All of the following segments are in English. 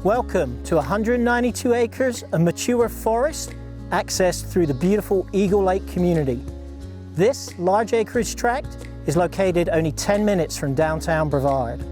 Welcome to 192 acres of mature forest accessed through the beautiful Eagle Lake community. This large acreage tract is located only 10 minutes from downtown Brevard.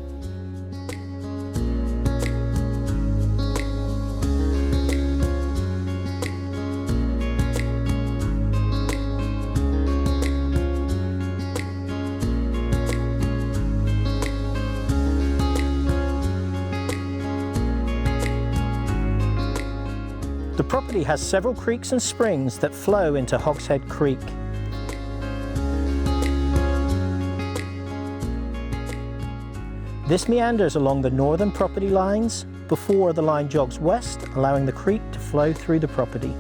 The property has several creeks and springs that flow into Hogsed Creek. This meanders along the northern property lines before the line jogs west, allowing the creek to flow through the property.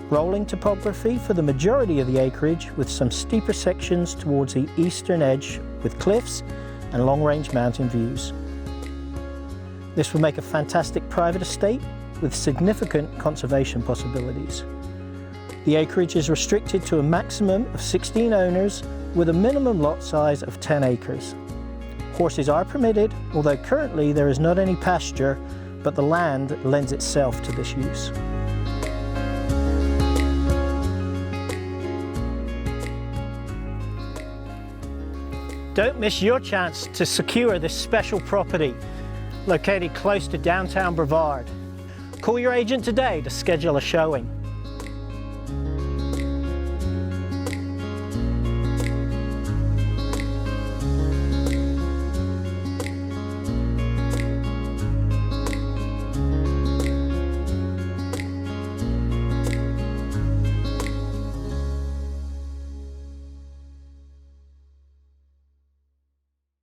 Rolling topography for the majority of the acreage, with some steeper sections towards the eastern edge with cliffs and long-range mountain views. This will make a fantastic private estate with significant conservation possibilities. The acreage is restricted to a maximum of 16 owners with a minimum lot size of 10 acres. Horses are permitted, although currently there is not any pasture, but the land lends itself to this use. Don't miss your chance to secure this special property located close to downtown Brevard. Call your agent today to schedule a showing.